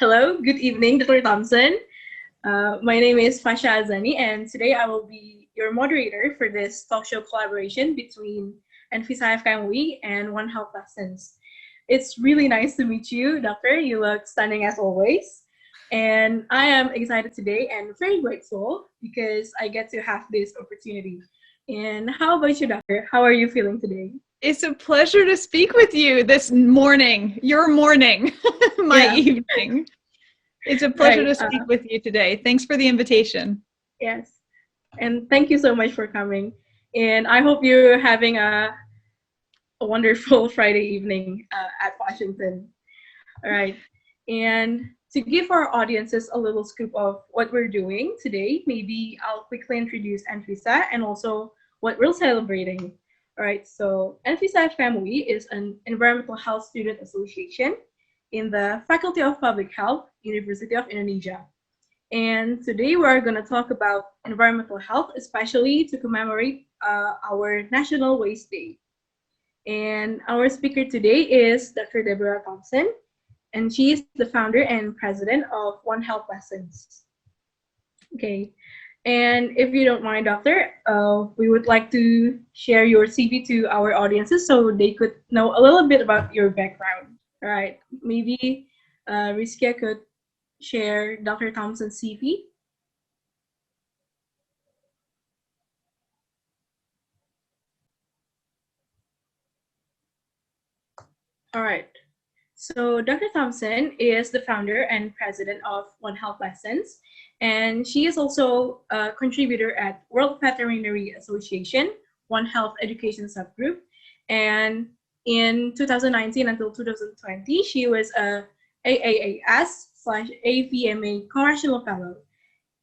Hello, good evening, Dr. Thompson. My name is Fasha Azani, and today I will be your moderator for this talk show collaboration between Envihsa FKM and One Health Lessons. It's really nice to meet you, Doctor. You look stunning as always. And I am excited today and very grateful because I get to have this opportunity. And how about you, Doctor? How are you feeling today? It's a pleasure to speak with you this morning, your morning, my evening. It's a pleasure to speak with you today. Thanks for the invitation. Yes, and thank you so much for coming. And I hope you're having a wonderful Friday evening at Washington. All right, and to give our audiences a little scoop of what we're doing today, maybe I'll quickly introduce Envihsa and also what we're celebrating. All right, so Envihsa FKM is an environmental health student association in the Faculty of Public Health, University of Indonesia. And today we're going to talk about environmental health, especially to commemorate our National Waste Day. And our speaker today is Dr. Deborah Thompson, and she is the founder and president of One Health Lessons. Okay, and if you don't mind, Doctor, we would like to share your CV to our audiences so they could know a little bit about your background. All right, maybe Rizkia could share Dr. Thompson's CV. All right. So Dr. Thompson is the founder and president of One Health Lessons, and she is also a contributor at World Veterinary Association, One Health Education Subgroup. And in 2019 until 2020, she was a AAAS/AVMA Congressional Fellow.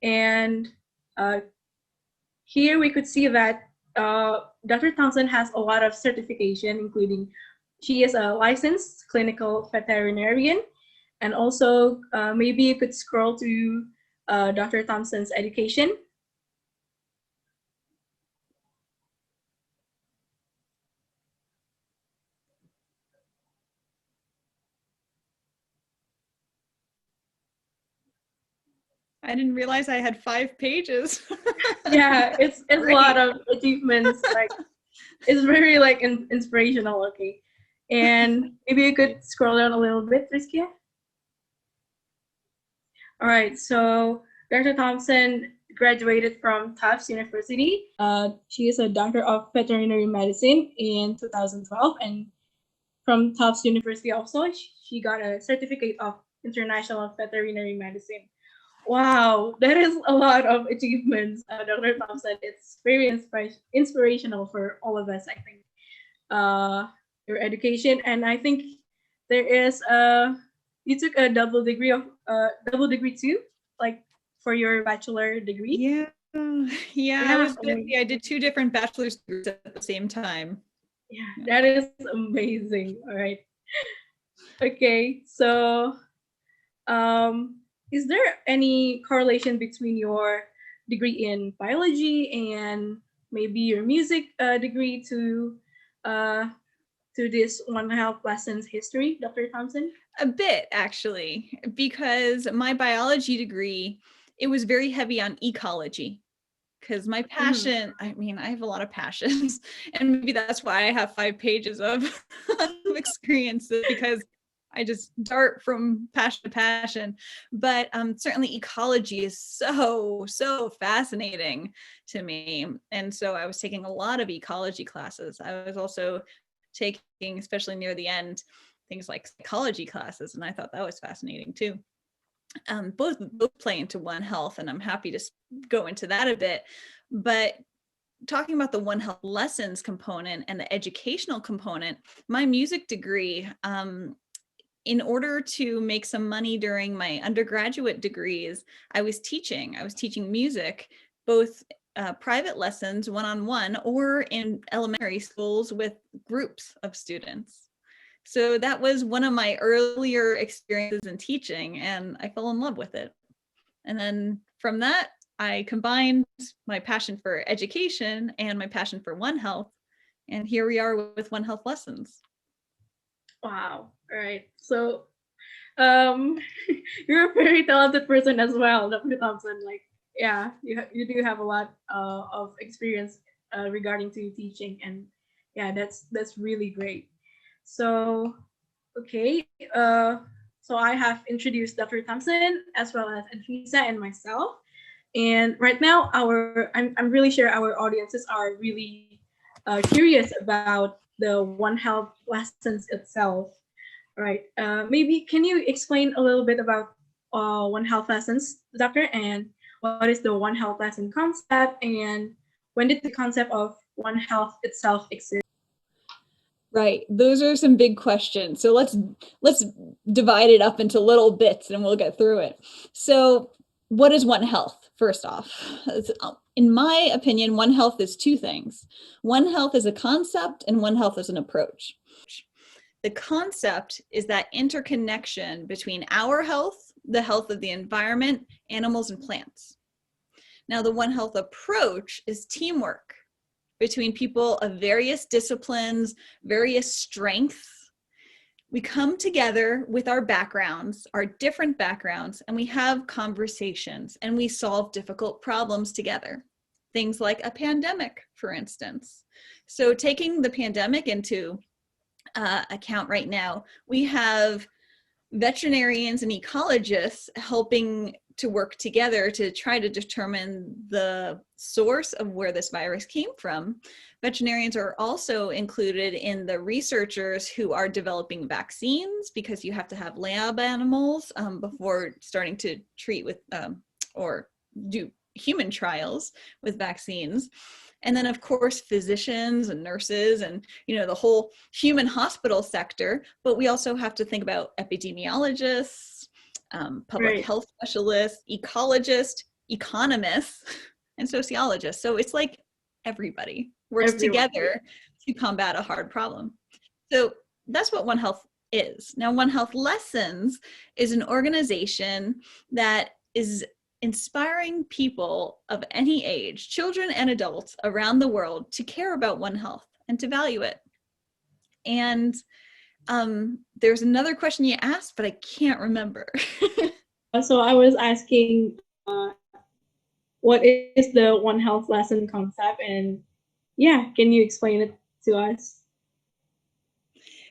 And here we could see that Dr. Thompson has a lot of certification, including she is a licensed clinical veterinarian, and also maybe you could scroll to Dr. Thompson's education. I didn't realize I had 5 pages. Yeah, it's a lot of achievements. Like it's very inspirational. Okay, and maybe you could scroll down a little bit, Rizkia. All right, so Dr. Thompson graduated from Tufts University. She is a doctor of veterinary medicine in 2012, and from Tufts University also, she got a certificate of international veterinary medicine. Wow, that is a lot of achievements, Dr. Thompson. It's very inspirational for all of us, I think. Your education, and I think there is you took a double degree too, like for your bachelor degree. Yeah, I was busy. I did 2 different bachelor's degrees at the same time. Yeah, that is amazing. All right. Okay, so is there any correlation between your degree in biology and maybe your music degree to this One Health Lessons history, Dr. Thompson? A bit, actually, because my biology degree, it was very heavy on ecology. Because my passion, I mean, I have a lot of passions, and maybe that's why I have 5 pages of experiences, because I just dart from passion to passion. But certainly ecology is so fascinating to me. And so I was taking a lot of ecology classes. I was also taking, especially near the end, things like psychology classes, and I thought that was fascinating too. Both play into One Health, and I'm happy to go into that a bit. But talking about the One Health Lessons component and the educational component, my music degree, in order to make some money during my undergraduate degrees, I was teaching music, both private lessons, one-on-one, or in elementary schools with groups of students. So that was one of my earlier experiences in teaching, and I fell in love with it. And then from that, I combined my passion for education and my passion for One Health, and here we are with One Health Lessons. Wow. All right. So Um, you're a very talented person as well, Dr. Thompson. Like, yeah, you do have a lot of experience regarding to teaching, and yeah, that's really great. So, okay, so I have introduced Dr. Thompson as well as Envihsa and myself. And right now, I'm really sure our audiences are really curious about the One Health lessons itself. Right. Maybe can you explain a little bit about One Health lessons, Doctor, and what is the One Health lesson concept, and when did the concept of One Health itself exist? Right. Those are some big questions. So let's divide it up into little bits and we'll get through it. So what is One Health? First off, in my opinion, One Health is two things. One Health is a concept and One Health is an approach. The concept is that interconnection between our health, the health of the environment, animals, and plants. Now, the One Health approach is teamwork between people of various disciplines, various strengths. We come together with our backgrounds, our different backgrounds, and we have conversations and we solve difficult problems together. Things like a pandemic, for instance. So taking the pandemic into account right now, we have veterinarians and ecologists helping to work together to try to determine the source of where this virus came from. Veterinarians are also included in the researchers who are developing vaccines, because you have to have lab animals before starting to treat with or do human trials with vaccines. And then, of course, physicians and nurses and, the whole human hospital sector. But we also have to think about epidemiologists, public health specialists, ecologists, economists, and sociologists. So it's like everybody works together to combat a hard problem. So that's what One Health is. Now, One Health Lessons is an organization that is inspiring people of any age, children and adults around the world, to care about One Health and to value it. And there's another question you asked, but I can't remember. So I was asking, what is the One Health lesson concept? And yeah, can you explain it to us?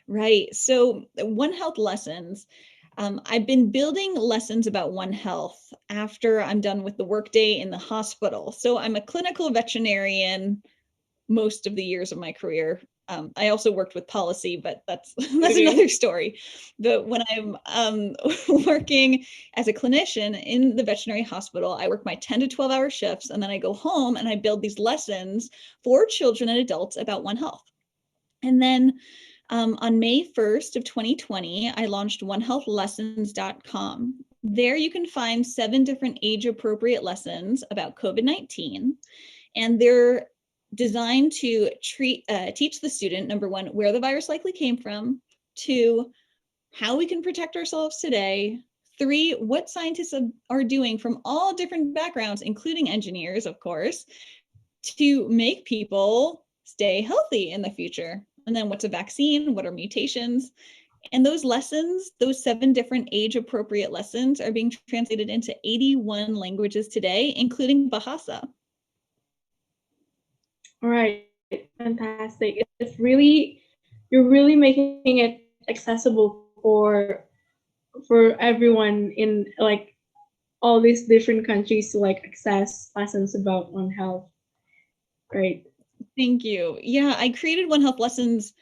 Right. So One Health Lessons, I've been building lessons about One Health after I'm done with the workday in the hospital. So I'm a clinical veterinarian most of the years of my career. I also worked with policy, but that's another story. But when I'm working as a clinician in the veterinary hospital, I work my 10 to 12 hour shifts, and then I go home and I build these lessons for children and adults about One Health. And then on May 1st of 2020, I launched onehealthlessons.com. There you can find 7 different age-appropriate lessons about COVID-19, and they're designed to teach the student, number 1, where the virus likely came from, 2, how we can protect ourselves today, 3, what scientists are doing from all different backgrounds, including engineers, of course, to make people stay healthy in the future. And then what's a vaccine? What are mutations? And those lessons, those 7 different age-appropriate lessons, are being translated into 81 languages today, including Bahasa. All right, fantastic. You're really making it accessible for everyone in like all these different countries to like access lessons about One Health. Great. Thank you. Yeah, I created One Health Lessons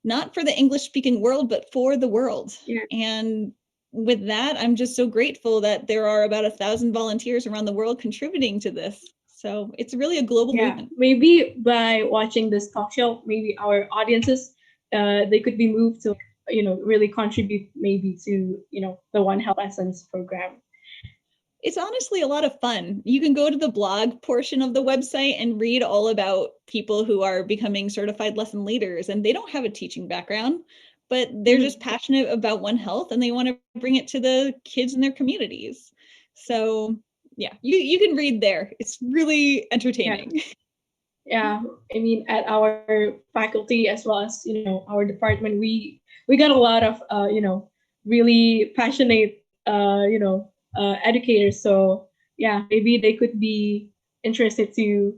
not for the English-speaking world, but for the world. Yeah. And with that, I'm just so grateful that there are about 1,000 volunteers around the world contributing to this. So it's really a global movement. Maybe by watching this talk show, maybe our audiences, they could be moved to, really contribute maybe to, the One Health Lessons program. It's honestly a lot of fun. You can go to the blog portion of the website and read all about people who are becoming certified lesson leaders, and they don't have a teaching background, but they're just passionate about One Health and they want to bring it to the kids in their communities. So yeah, you can read there. It's really entertaining. Yeah, I mean, at our faculty as well as our department, we got a lot of really passionate, educators. So yeah, maybe they could be interested to,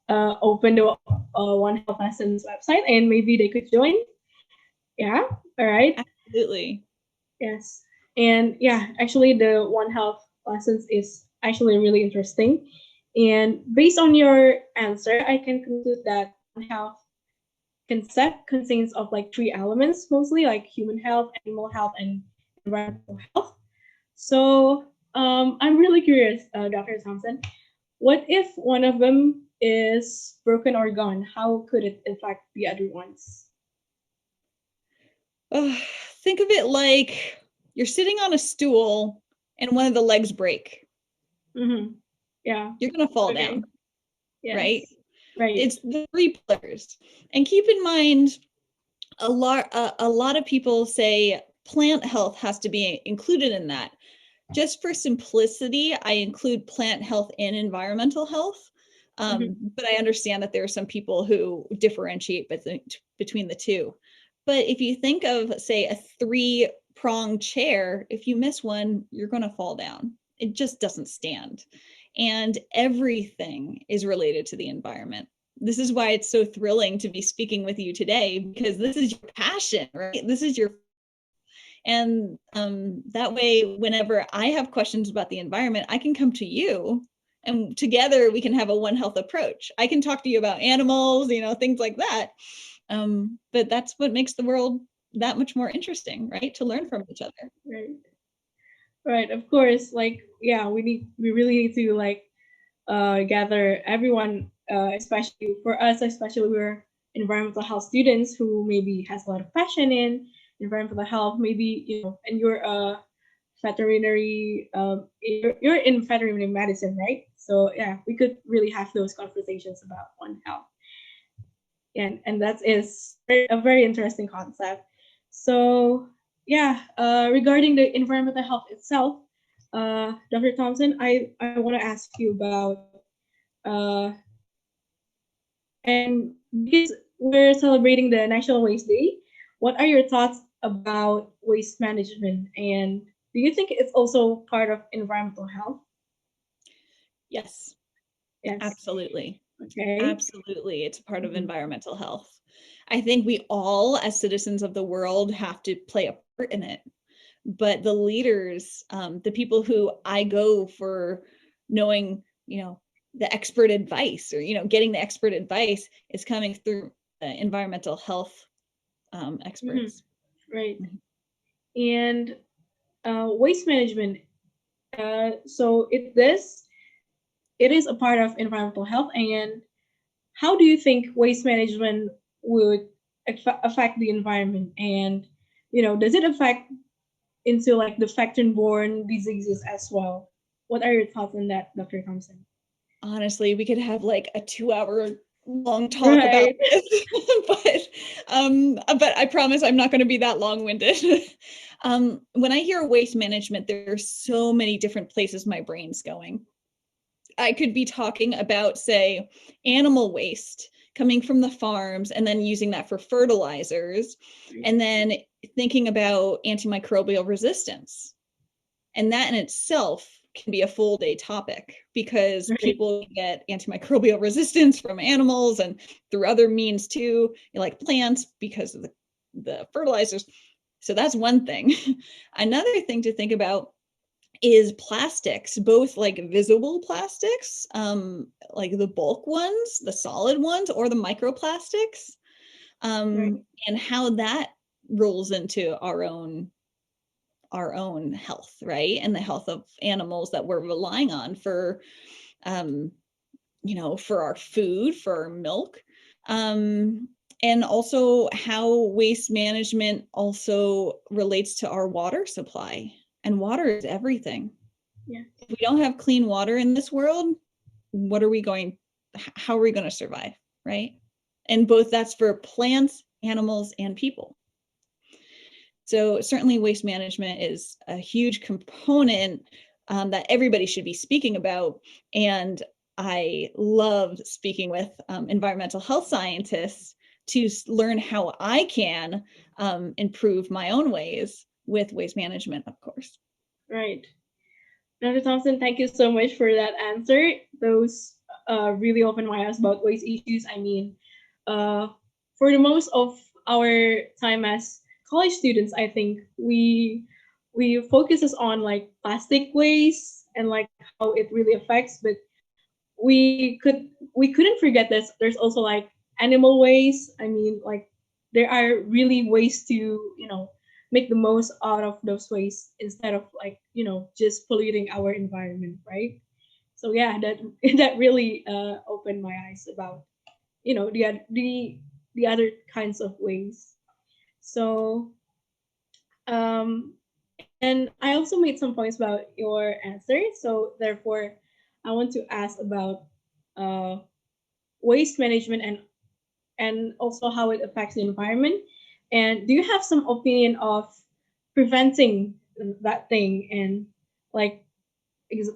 open the One Health Lessons website, and maybe they could join. Yeah. All right. Absolutely. Yes. And yeah, actually, the One Health Lessons is actually really interesting. And based on your answer, I can conclude that One Health concept contains of like three elements, mostly like human health, animal health, and environmental health. So I'm really curious, Dr. Thompson, what if one of them is broken or gone? How could it affect the other ones? Think of it like you're sitting on a stool and one of the legs break. Mm-hmm. Yeah. You're going to fall Okay. down, Yes. right? Right. It's the three pillars. And keep in mind, a lot of people say plant health has to be included in that. Just for simplicity, I include plant health and environmental health. But I understand that there are some people who differentiate between the two. But if you think of, say, a three-pronged chair, if you miss one, you're going to fall down. It just doesn't stand. And everything is related to the environment. This is why it's so thrilling to be speaking with you today, because this is your passion, right? This is your, and that way, whenever I have questions about the environment, I can come to you, and together we can have a One Health approach. I can talk to you about animals, things like that. But that's what makes the world that much more interesting, right? To learn from each other. Right. Right. Of course. Like, yeah, we really need to like gather everyone, especially for us, especially we're environmental health students who maybe has a lot of passion in environmental health. Maybe and you're a veterinary, you're in veterinary medicine, right? So yeah, we could really have those conversations about One Health, and that is a very interesting concept. So yeah, regarding the environmental health itself, Dr. Thompson, I want to ask you about uh, and because we're celebrating the National Waste Day, what are your thoughts about waste management? And do you think it's also part of environmental health? Yes, Yes. absolutely. Okay. Absolutely. It's a part of environmental health. I think we all, as citizens of the world, have to play a part in it. But the leaders, the people who I go for knowing, the expert advice, or, getting the expert advice, is coming through environmental health experts. Right. And waste management. So it is a part of environmental health. And how do you think waste management would affect the environment? And does it affect into like the vector-borne diseases as well? What are your thoughts on that, Dr. Thompson? Honestly, we could have like a 2-hour long talk about Right. this, but I promise I'm not going to be that long-winded. When I hear waste management, there's so many different places my brain's going. I could be talking about, say, animal waste coming from the farms and then using that for fertilizers, and then thinking about antimicrobial resistance. And that in itself can be a full day topic, because people get antimicrobial resistance from animals and through other means too, like plants, because of the fertilizers. So that's one thing. Another thing to think about is plastics, both like visible plastics, like the bulk ones, the solid ones, or the microplastics, and how that rolls into our own health, right? And the health of animals that we're relying on for, for our food, for our milk. And also how waste management also relates to our water supply. And water is everything. Yeah. If we don't have clean water in this world, how are we going to survive, right? And both that's for plants, animals, and people. So certainly waste management is a huge component that everybody should be speaking about. And I love speaking with environmental health scientists to learn how I can improve my own ways with waste management, of course. Right. Dr. Thompson, thank you so much for that answer. Those really opened my eyes about waste issues. I mean, for the most of our time as college students, I think we focuses on like plastic waste and like how it really affects, but we couldn't forget this. There's also like animal waste. I mean, like there are really ways to make the most out of those waste instead of like just polluting our environment, right? So yeah, that that really opened my eyes about the other kinds of ways. So and I also made some points about your answer. So therefore, I want to ask about uh, waste management and also how it affects the environment. And do you have some opinion of preventing that thing? And like,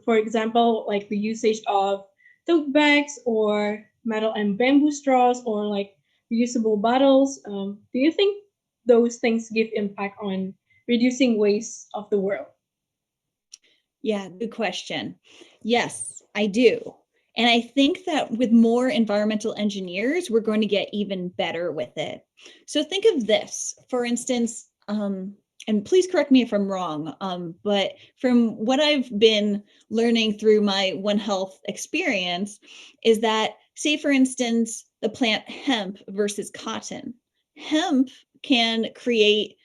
for example, like the usage of tote bags or metal and bamboo straws or like reusable bottles. Do you think those things give impact on reducing waste of the world? Yeah, good question. Yes, I do. And I think that with more environmental engineers, we're going to get even better with it. So think of this, for instance, and please correct me if I'm wrong, but from what I've been learning through my One Health experience is that, say, for instance, the plant hemp versus cotton. Hemp can create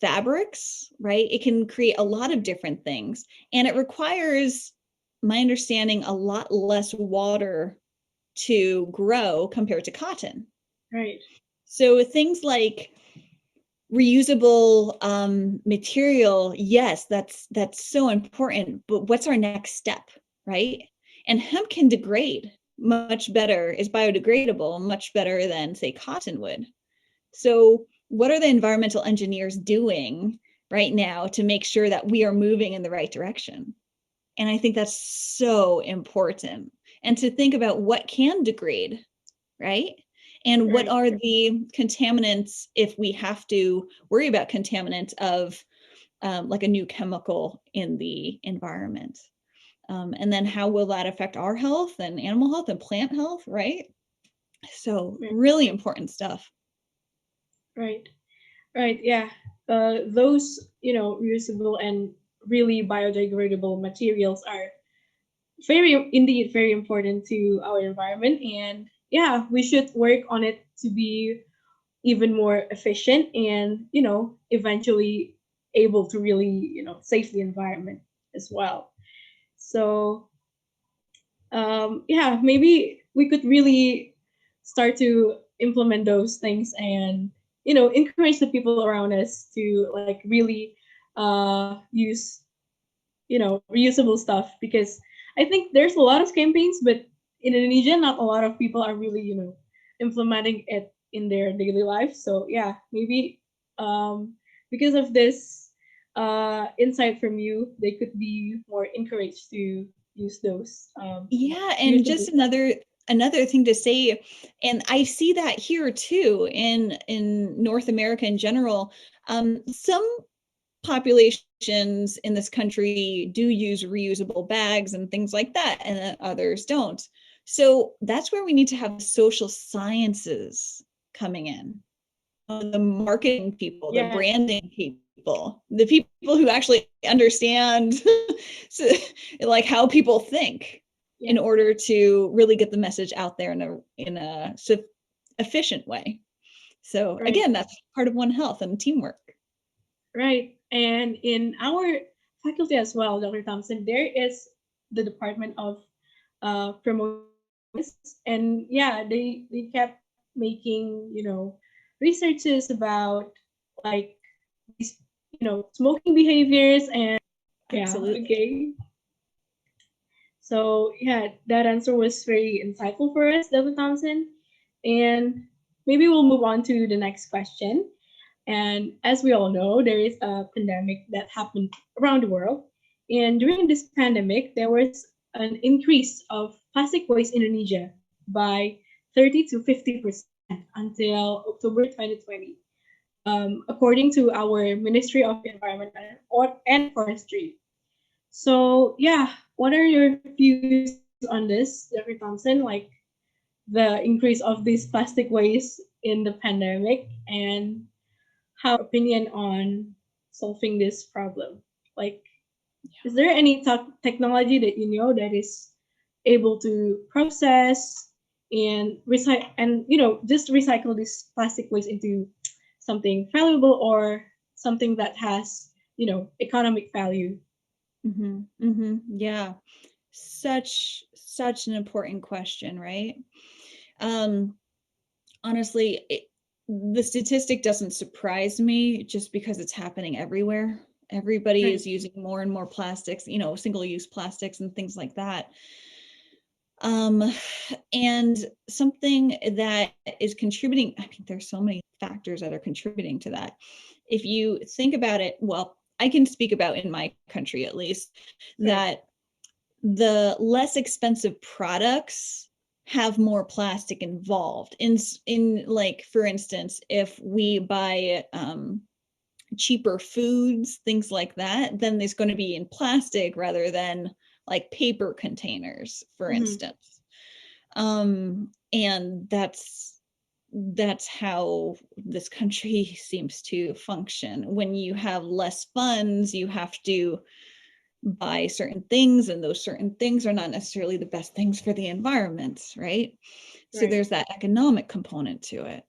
fabrics, right? It can create a lot of different things, and it requires, my understanding, a lot less water to grow compared to cotton. Right. So things like reusable material, yes, that's so important, but what's our next step, right? And hemp can degrade much better, is biodegradable much better than, say, cotton would. So what are the environmental engineers doing right now to make sure that we are moving in the right direction? And I think that's so important. And to think about what can degrade, right? And what Right. are the contaminants, if we have to worry about contaminants of like a new chemical in the environment? And then how will that affect our health and animal health and plant health, right? So Right. really important stuff. Right. Right. Yeah. Those reusable and really biodegradable materials are indeed very important to our environment, and yeah, we should work on it to be even more efficient and eventually able to really save the environment as well. So yeah, maybe we could really start to implement those things and encourage the people around us to like really use reusable stuff, because I think there's a lot of campaigns, but in Indonesia, not a lot of people are really implementing it in their daily life. So yeah, maybe because of this insight from you, they could be more encouraged to use those Yeah, and just reusable stuff. another thing to say, and I see that here too in North America in general. Some populations in this country do use reusable bags and things like that, and others don't. So that's where we need to have social sciences coming in. The marketing people, the Yeah, branding people, the people who actually understand so, like how people think yeah, in order to really get the message out there in a efficient way. So right, again, that's part of One Health and teamwork. right. And in our faculty as well, Dr. Thompson, there is the Department of promotion, and yeah, they kept making researches about like these smoking behaviors and yeah, Absolutely. okay. So yeah, that answer was very insightful for us, Dr. Thompson. And maybe we'll move on to the next question. And as we all know, there is a pandemic that happened around the world. And during this pandemic, there was an increase of plastic waste in Indonesia by 30 to 50% until October 2020. according to our Ministry of Environment and Forestry. So yeah, what are your views on this, Dr. Thompson? Like the increase of this plastic waste in the pandemic, and how is your opinion on solving this problem? Like, is there any technology that you know that is able to process and recycle and just recycle this plastic waste into something valuable or something that has economic value? Yeah, such an important question, right? Um, honestly, the statistic doesn't surprise me just because it's happening everywhere. Everybody is using more and more plastics, single-use plastics and things like that. And something that is contributing, I mean, there's so many factors that are contributing to that. If you think about it, well, I can speak about in my country at least, that the less expensive products have more plastic involved. In like, for instance, if we buy cheaper foods, things like that, then there's going to be in plastic rather than like paper containers, for instance. And that's how this country seems to function. When you have less funds, you have to buy certain things, and those certain things are not necessarily the best things for the environment, right? So there's that economic component to it.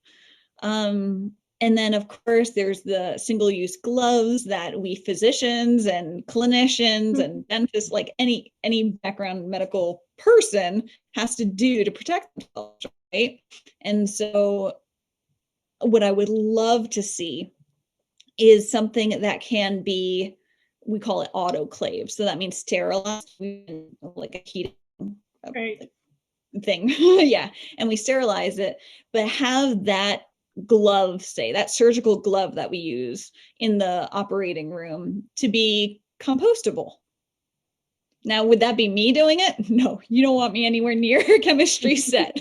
And then of course there's the single-use gloves that we physicians and clinicians and dentists, like any background medical person, has to do to protect themselves, right? And so what I would love to see is something that can be, we call it autoclave. So that means sterilized, like a heating thing. Yeah. And we sterilize it, but have that glove, say that surgical glove that we use in the operating room, to be compostable. Now, would that be me doing it? No, you don't want me anywhere near a chemistry set.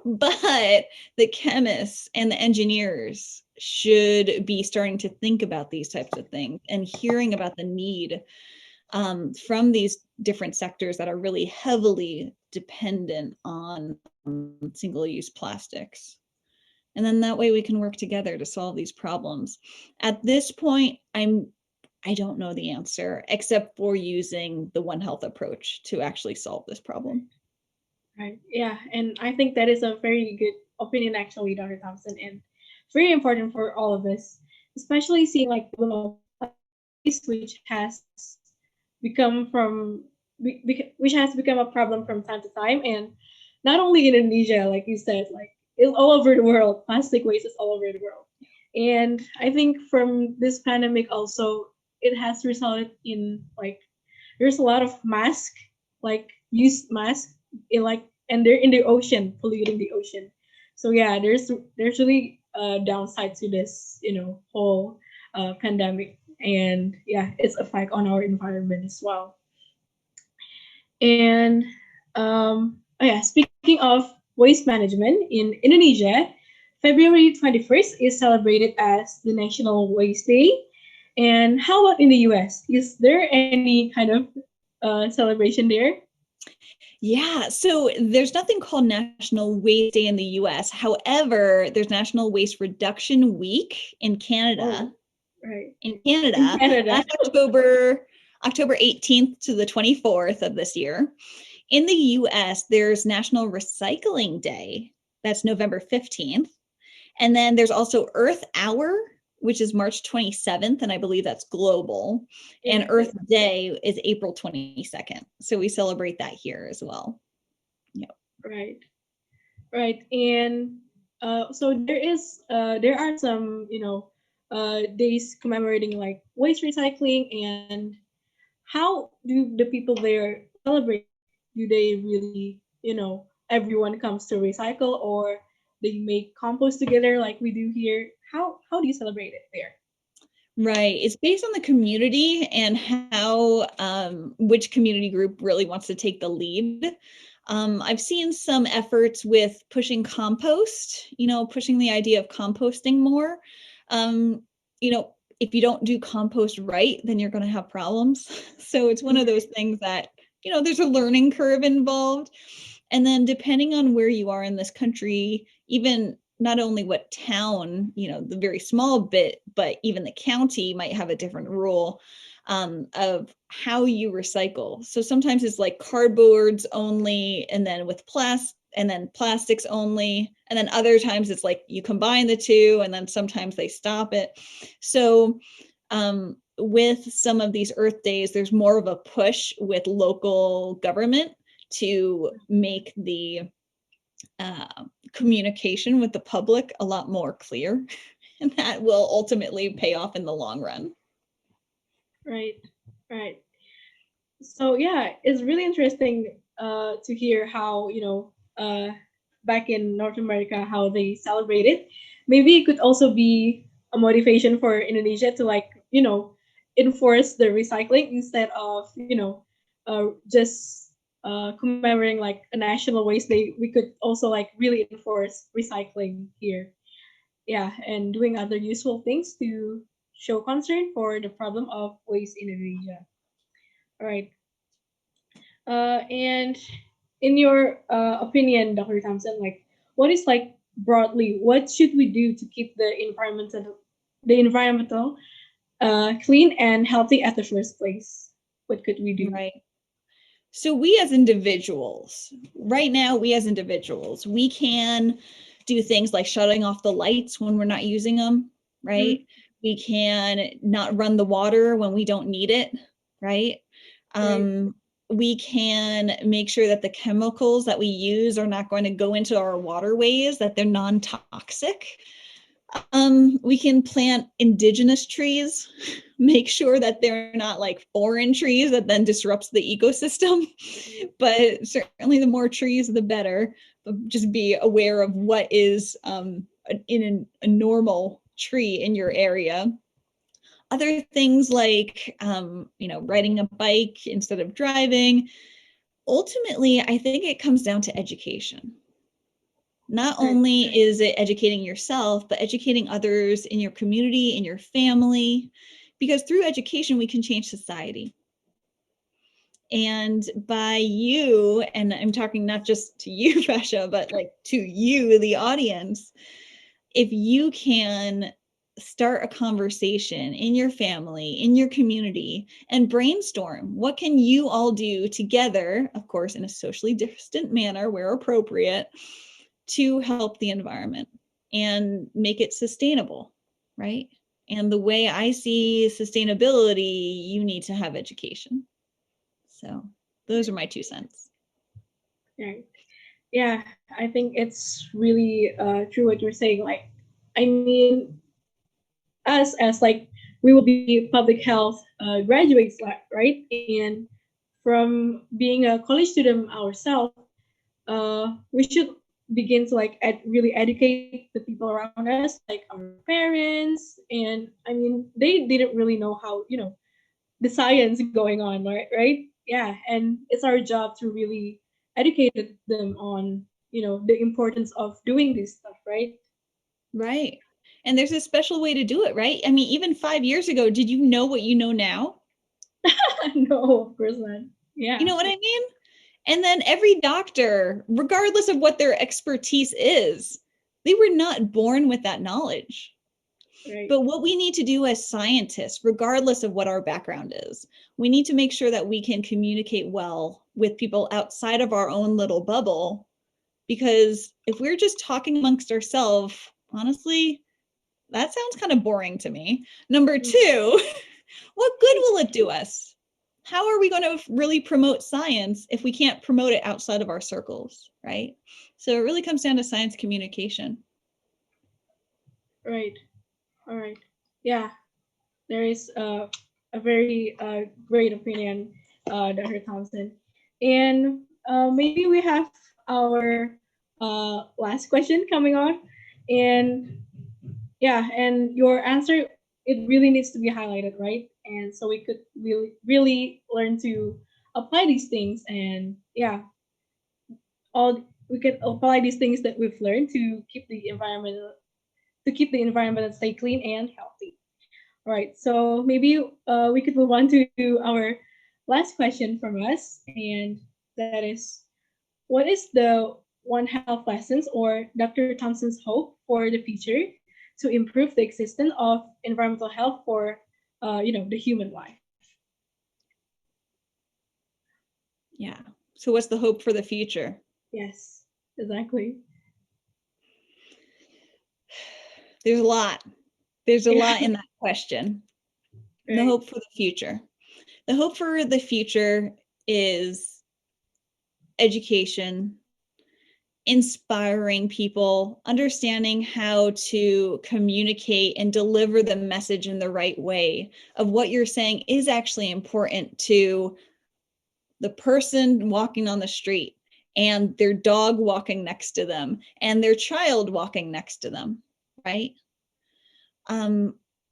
But the chemists and the engineers should be starting to think about these types of things and hearing about the need from these different sectors that are really heavily dependent on single-use plastics. And then that way we can work together to solve these problems. At this point, I don't know the answer, except for using the One Health approach to actually solve this problem. Right. Yeah. And I think that is a very good opinion, actually, Dr. Thompson, and very important for all of us, especially seeing like the problem of waste, which has which has become a problem from time to time, and not only in Indonesia, like you said, like it's all over the world. Plastic waste is all over the world, and I think from this pandemic also, it has resulted in like there's a lot of like used masks, and they're in the ocean, polluting the ocean. So yeah, there's really a downside to this, whole pandemic, and yeah, it's effect on our environment as well. And oh yeah, speaking of waste management in Indonesia, February 21st is celebrated as the National Waste Day. And how about in the US? Is there any kind of celebration there? Yeah, so there's nothing called National Waste Day in the US. However, there's National Waste Reduction Week in Canada. Right. In Canada. That's October 18th to the 24th of this year. In the US, there's National Recycling Day. That's November 15th. And then there's also Earth Hour, which is March 27th, and I believe that's global. And Earth Day is April 22nd. So we celebrate that here as well. Yep. Right. And so there are some, days commemorating like waste recycling, and how do the people there celebrate? Do they really, everyone comes to recycle, or they make compost together like we do here? How do you celebrate it there? Right. It's based on the community and how which community group really wants to take the lead. I've seen some efforts with pushing compost, pushing the idea of composting more. You know, if you don't do compost right, then you're going to have problems. So it's one of those things that, you know, there's a learning curve involved. And then depending on where you are in this country, even not only what town, you know, the very small bit, but even the county might have a different rule of how you recycle. So sometimes it's like cardboards only, and then with and then plastics only. And then other times it's like you combine the two, and then sometimes they stop it. So with some of these Earth Days, there's more of a push with local government to make the communication with the public a lot more clear. And that will ultimately pay off in the long run. Right, right. So yeah, it's really interesting to hear how, back in North America, how they celebrate it. Maybe it could also be a motivation for Indonesia to, like, enforce the recycling instead of, just commemorating like a national waste day. We could also like really enforce recycling here. Yeah, and doing other useful things to show concern for the problem of waste in Indonesia. All right. And in your opinion, Dr. Thompson, like, what is like broadly, what should we do to keep the environmental clean and healthy at the first place? What could we do? Right. So we as individuals, right now, we can do things like shutting off the lights when we're not using them, right? Mhm. We can not run the water when we don't need it, right? Right. We can make sure that the chemicals that we use are not going to go into our waterways, that they're non-toxic. We can plant indigenous trees, make sure that they're not like foreign trees that then disrupts the ecosystem. But certainly the more trees, the better. But just be aware of what is in a normal tree in your area. Other things like, riding a bike instead of driving. Ultimately, I think it comes down to education. Not Right. only is it educating yourself, but educating others in your community, in your family, because through education, we can change society. And by you, and I'm talking not just to you, Fasha, but like to you, the audience, if you can start a conversation in your family, in your community, and brainstorm what can you all do together, of course, in a socially distant manner where appropriate, to help the environment and make it sustainable, right? And the way I see sustainability, you need to have education. So those are my 2 cents. Right. Yeah, I think it's really true what you're saying. Like, I mean, us as like we will be public health graduates, right? And from being a college student ourselves, we should begin to like really educate the people around us, like our parents. And I mean, they didn't really know how, the science going on, right? Yeah, and it's our job to really educate them on, the importance of doing this stuff, right? Right. And there's a special way to do it, right? I mean, even 5 years ago, did you know what you know now? No, of course not. You Yeah. know what I mean? And then every doctor, regardless of what their expertise is, they were not born with that knowledge. Right. But what we need to do as scientists, regardless of what our background is, we need to make sure that we can communicate well with people outside of our own little bubble. Because if we're just talking amongst ourselves, honestly, that sounds kind of boring to me. Number two, what good will it do us? How are we going to really promote science if we can't promote it outside of our circles, right? So it really comes down to science communication. Right. All right. Yeah, there is a very great opinion, Dr. Thompson. And maybe we have our last question coming on. And yeah, and your answer, it really needs to be highlighted, right? And so we could really learn to apply these things. And yeah, all we can apply these things that we've learned to keep the environment to keep the environment and stay clean and healthy. All right, so maybe we could move on to our last question from us, and that is, what is the one health lessons or Dr. Thompson's hope for the future to improve the existence of environmental health for, the human life? Yeah. So what's the hope for the future? Yes, exactly. There's a lot. There's a lot in that question. Right. The hope for the future. The hope for the future is education, inspiring people, understanding how to communicate and deliver the message in the right way of what you're saying is actually important to the person walking on the street and their dog walking next to them and their child walking next to them, right?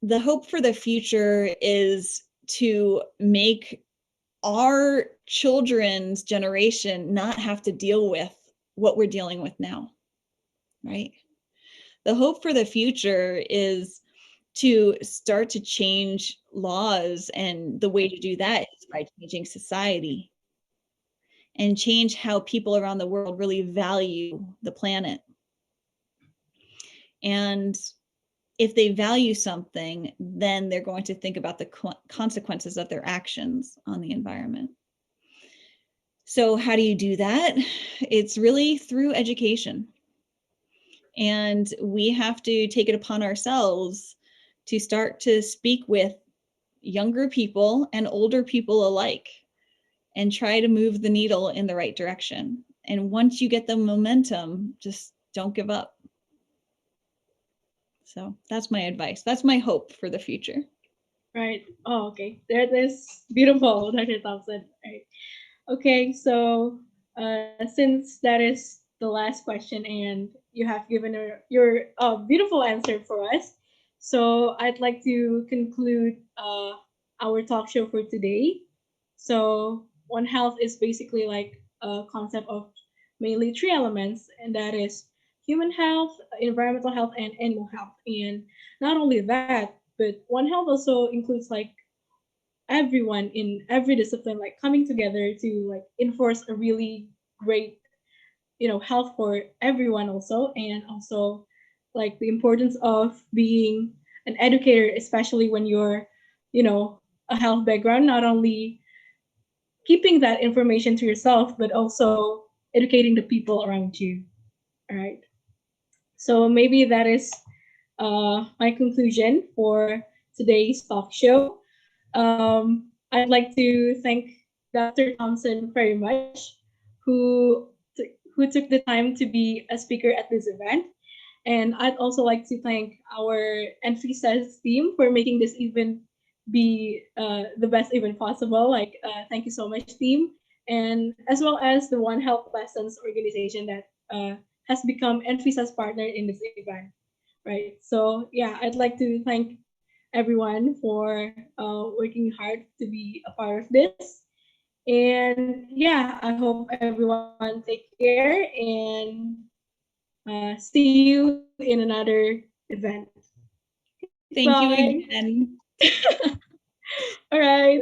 The hope for the future is to make our children's generation not have to deal with what we're dealing with now, right? The hope for the future is to start to change laws, and the way to do that is by changing society and change how people around the world really value the planet. And if they value something, then they're going to think about the consequences of their actions on the environment. So how do you do that? It's really through education. And we have to take it upon ourselves to start to speak with younger people and older people alike and try to move the needle in the right direction. And once you get the momentum, just don't give up. So that's my advice. That's my hope for the future. Right. Oh, okay. That is beautiful, Dr. Thompson. Right. Okay, so since that is the last question and you have given your beautiful answer for us, so I'd like to conclude our talk show for today. So, One Health is basically like a concept of mainly three elements, and that is human health, environmental health, and animal health. And not only that, but One Health also includes like everyone in every discipline like coming together to like enforce a really great health for everyone also, and also like the importance of being an educator, especially when you're a health background, not only keeping that information to yourself but also educating the people around you. All right, so maybe that is my conclusion for today's talk show. I'd like to thank Dr. Thompson very much, who took the time to be a speaker at this event. And I'd also like to thank our Envihsa team for making this event be the best event possible. Like, thank you so much, team. And as well as the One Health Lessons organization that has become Envihsa's partner in this event. Right. So, yeah, I'd like to thank everyone for working hard to be a part of this. And yeah, I hope everyone take care and see you in another event. Thank you Bye. again. All right.